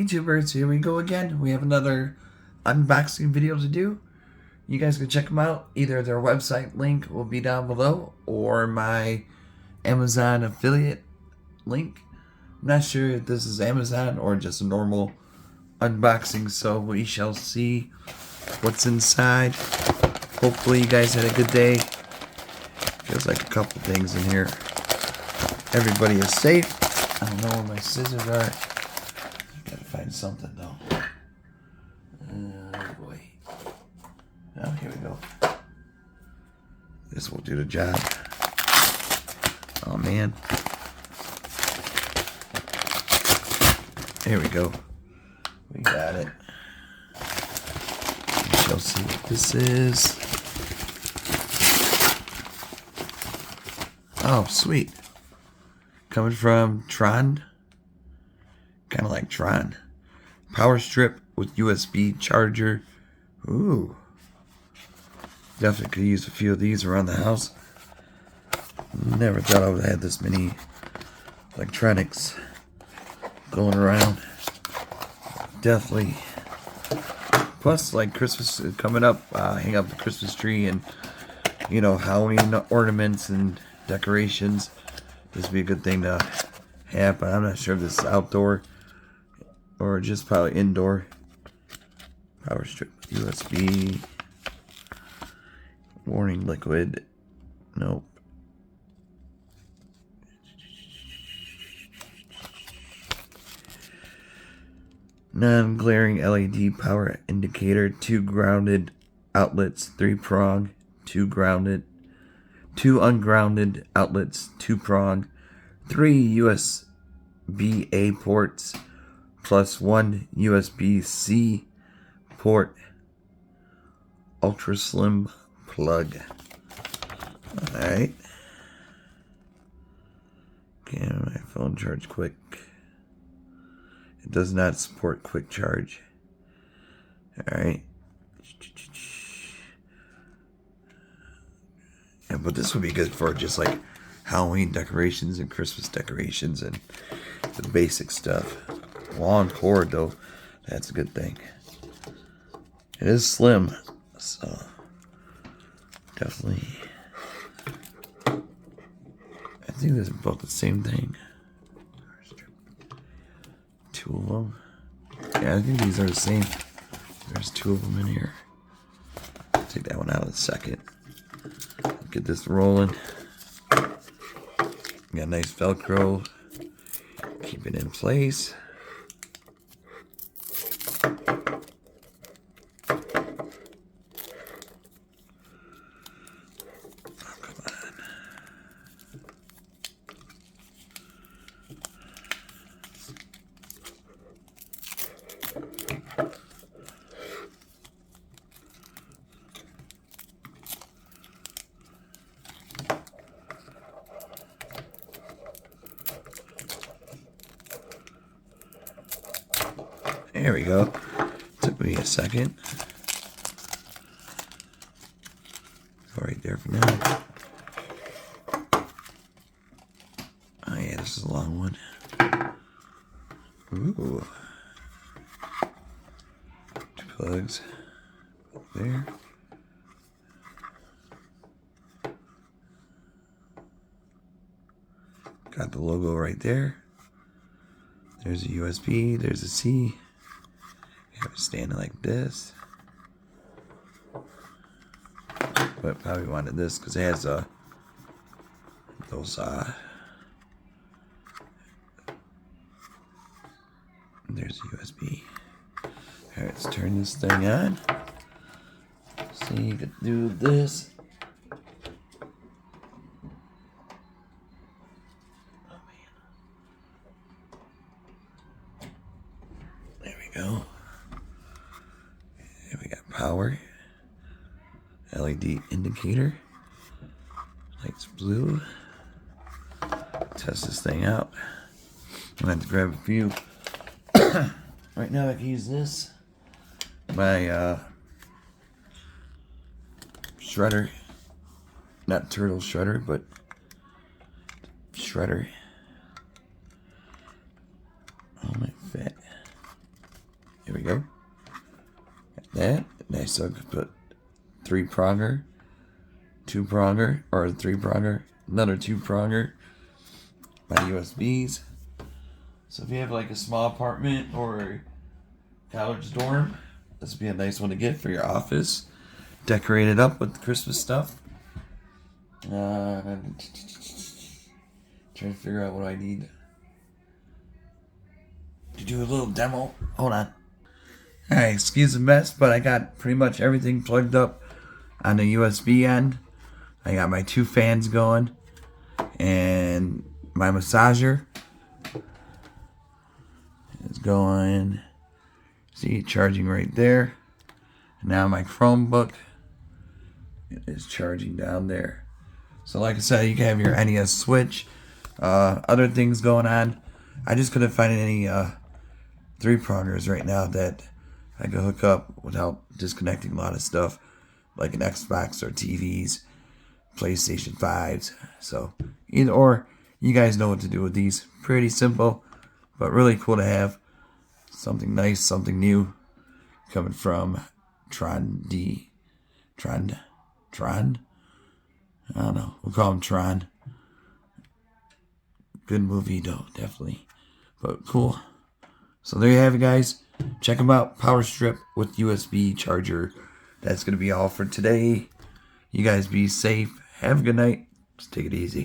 YouTubers, here we go again. We have another unboxing video to do. You guys can check them out. Either their website link will be down below or my Amazon affiliate link. I'm not sure if this is Amazon or just a normal unboxing, so we shall see what's inside. Hopefully you guys had a good day. Feels like a couple things in here. Everybody is safe. I don't know where my scissors are. Gotta find something though. Oh boy. Oh, here we go. This will do the job. Oh man. Here we go. We got it. We shall see what this is. Oh, sweet. Coming from TronD. Kind of like TronD. Power strip with USB charger. Ooh. Definitely could use a few of these around the house. Never thought I would have had this many electronics going around. Definitely. Plus, like Christmas is coming up, hang up the Christmas tree and, you know, Halloween ornaments and decorations. This would be a good thing to have, but I'm not sure if this is outdoor or just probably indoor. Power strip, USB, warning liquid. Nope. Non-glaring LED power indicator, 2 grounded outlets, 3-prong, 2 grounded, 2 ungrounded outlets, 2-prong, 3 USB-A ports, plus 1 USB-C port, ultra slim plug. Alright. Can my phone charge quick? It does not support quick charge. Alright. Yeah, but this would be good for just like Halloween decorations and Christmas decorations and the basic stuff. Long cord though, that's a good thing. It is slim, so definitely. I think these are both the same thing. 2 of them. Yeah, I think these are the same. There's 2 of them in here. Take that one out in a second. Get this rolling. Got nice Velcro. Keep it in place. There we go. Took me a second. Go right there for now. Oh yeah, this is a long one. Ooh. 2 plugs. There. Got the logo right there. There's a USB. There's a C. Have it standing like this, but probably wanted this because it has those there's a USB. All right, let's turn this thing on. See, you could do this. Oh man, there we go. We got power, LED indicator, lights blue. Test this thing out. I'm going to have to grab a few. Right now I can use this. My shredder. Not turtle shredder, but shredder. Oh my fat. Here we go. Got that. Nice. So I could put 3-pronger, 2-pronger, or a 3-pronger, another 2-pronger. My USBs. So if you have like a small apartment or college dorm, this would be a nice one to get for your office. Decorate it up with Christmas stuff. Trying to figure out what I need to do a little demo. Hold on. Alright, excuse the mess, but I got pretty much everything plugged up on the USB end. I got my 2 fans going and my massager is going. See, charging right there. And now my Chromebook is charging down there. So like I said, you can have your NES Switch, other things going on. I just couldn't find any 3-prongers right now that I could hook up without disconnecting a lot of stuff, like an Xbox or TVs, PlayStation 5s. So either or, you guys know what to do with these. Pretty simple, but really cool to have. Something nice, something new, coming from TronD. TronD? I don't know. We'll call him Tron. Good movie, though, definitely. But cool. So there you have it, guys. Check them out. Power strip with USB charger. That's going to be all for today. You guys be safe. Have a good night. Just take it easy.